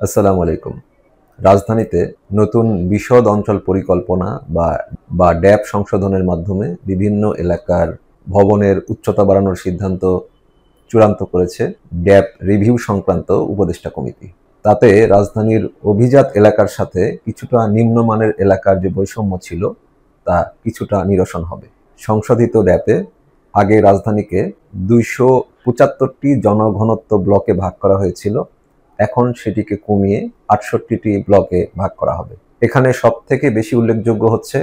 আসসালামু আলাইকুম। রাজধানীতে নতুন বিশদ অঞ্চল পরিকল্পনা বা ড্যাব সংশোধনের মাধ্যমে বিভিন্ন এলাকার ভবনের উচ্চতা বাড়ানোর সিদ্ধান্ত চূড়ান্ত করেছে ড্যাব রিভিউ সংক্রান্ত উপদেষ্টা কমিটি। তাতে রাজধানীর অভিজাত এলাকার সাথে কিছুটা নিম্নমানের এলাকার যে বৈষম্য ছিল তা কিছুটা নিরসন হবে। সংশোধিত ড্যাবে আগে রাজধানীকে ২৭৫টি জনঘনত্ব ব্লকে ভাগ করা হয়েছিল। এখন সেটিকে কমিয়ে ৬৮টি ব্লকে ভাগ করা হবে। এখানে সবথেকে বেশি উল্লেখযোগ্য হচ্ছে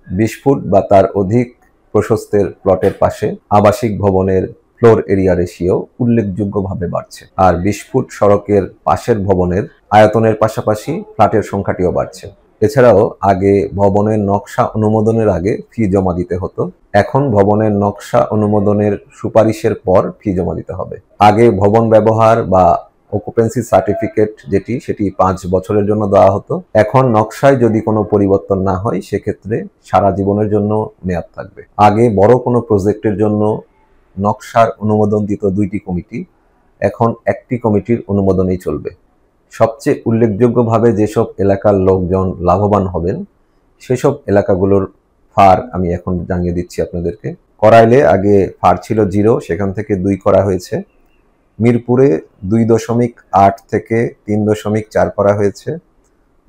২০ ফুট বা তার অধিক প্রশস্তের প্লটের পাশে আবাসিক ভবনের ফ্লোর এরিয়া রেশিও উল্লেখযোগ্যভাবে বাড়ছে। আর ২০ ফুট সড়কের পাশের ভবনের আয়তনের পাশাপাশি ফ্ল্যাটের সংখ্যাটিও বাড়ছে। এছাড়াও আগে ভবনের নকশা অনুমোদনের আগে ফি জমা দিতে হতো। এখন ভবনের নকশা অনুমোদনের সুপারিশের পর ফি জমা দিতে হবে। আগে ভবন ব্যবহার বা অকুপেন্সি সার্টিফিকেট সেটি ৫ বছরের জন্য দেওয়া হতো। এখন নকশায় যদি কোনো পরিবর্তন না হয় সেক্ষেত্রে সারা জীবনের জন্য মেয়াদ থাকবে। আগে বড় কোনো প্রজেক্টের জন্য নকশার অনুমোদন দিত ২টি কমিটি, এখন একটি কমিটির অনুমোদনেই চলবে। সবচেয়ে উল্লেখযোগ্যভাবে যেসব এলাকার লোকজন লাভবান হবেন সেসব এলাকাগুলোর ফার আমি এখন জানিয়ে দিচ্ছি আপনাদেরকে। করাইলে আগে ফার ছিল 0, সেখান থেকে 2 করা হয়েছে। মিরপুরে ২.৮ থেকে ৩.৪ করা হয়েছে।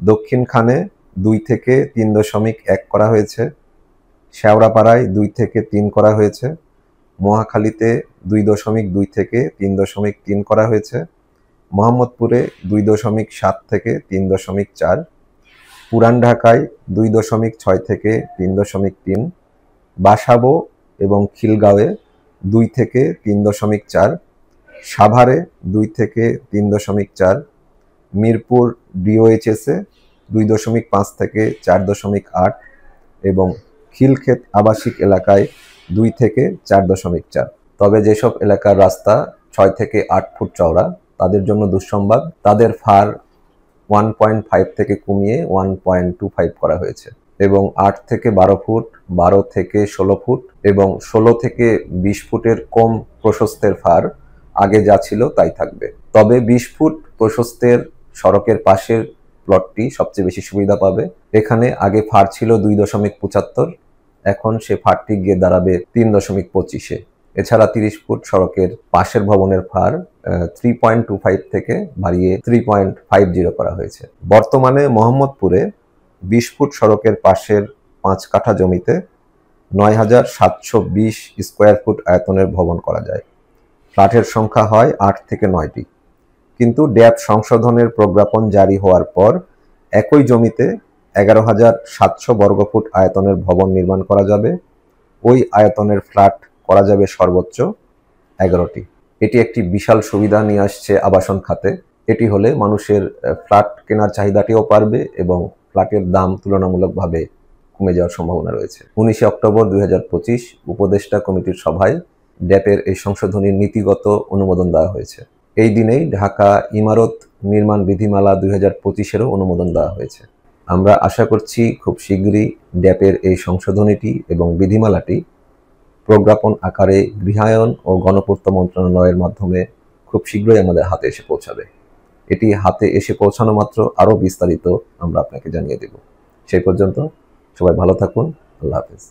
দক্ষিণখানে ২ থেকে ৩.১ করা হয়েছে। শেওড়াপাড়ায় ২ থেকে ৩ করা হয়েছে। মহাখালীতে ২.২ থেকে ৩.৩ করা হয়েছে। মোহাম্মদপুরে ২.৭ থেকে ৩.৪, পুরান ঢাকায় ২.৬ থেকে ৩.৩, বাসাবো এবং খিলগাঁওয়ে ২ থেকে ৩.৪, সাভারে ২ থেকে ৩.৪, মিরপুর ডিওএইচএসে ২.৫ থেকে ৪.৮ এবং খিলক্ষেত আবাসিক এলাকায় ২ থেকে ৪.৪। তবে যেসব এলাকার রাস্তা ৬ থেকে ৮ ফুট চওড়া তাদের জন্য দুঃসংবাদ, তাদের ফার 1.5 থেকে কমিয়ে 1.25 করা হয়েছে এবং ৮ থেকে ১২ ফুট, ১২ থেকে ১৬ ফুট এবং ১৬ থেকে ২০ ফুটের কম প্রশস্তের ফার আগে যা ছিল তাই থাকবে। তবে ২০ ফুট প্রশস্তের সড়কের পাশের প্লটটি সবচেয়ে বেশি সুবিধা পাবে। এখানে আগে ফার ছিল ২.৭৫, এখন সে ফারটি গিয়ে দাঁড়াবে ৩.২৫-এ। এছাড়া ৩০ ফুট সড়কের পাশের ভবনের ফার 3.25 থেকে বাড়িয়ে 3.50 করা হয়েছে। বর্তমানে মোহাম্মদপুরে ২০ ফুট সড়কের পাশের ৫ কাঠা জমিতে ৯,৭২০ স্কোয়ার ফুট আয়তনের ভবন করা যায়। ফ্ল্যাটের সংখ্যা হয় ৮ থেকে ৯টি। কিন্তু ড্যাব সংশোধনের প্রজ্ঞাপন জারি হওয়ার পর একই জমিতে ১১,৭০০ বর্গফুট আয়তনের ভবন নির্মাণ করা যাবে। ওই আয়তনের ফ্ল্যাট করা যাবে সর্বোচ্চ ১১টি। এটি একটি বিশাল সুবিধা নিয়ে আসছে আবাসন খাতে। এটি হলে মানুষের ফ্ল্যাট কেনার চাহিদাটিও বাড়বে এবং ফ্ল্যাটের দাম তুলনামূলকভাবে কমে যাওয়ার সম্ভাবনা রয়েছে। ১৯ অক্টোবর ২০২৫ উপদেষ্টা কমিটির সভায় ড্যাবের এই সংশোধনীর নীতিগত অনুমোদন দেওয়া হয়েছে। এই দিনেই ঢাকা ইমারত নির্মাণ বিধিমালা ২০২৫-এরও অনুমোদন দেওয়া হয়েছে। আমরা আশা করছি খুব শীঘ্রই ড্যাবের এই সংশোধনীটি এবং বিধিমালাটি প্রজ্ঞাপন আকারে গৃহায়ন ও গণপূর্ত মন্ত্রণালয়ের মাধ্যমে খুব শীঘ্রই আমাদের হাতে এসে পৌঁছাবে। এটি হাতে এসে পৌঁছানো মাত্র আরও বিস্তারিত আমরা আপনাকে জানিয়ে দেব। সেই পর্যন্ত সবাই ভালো থাকুন। আল্লাহ হাফেজ।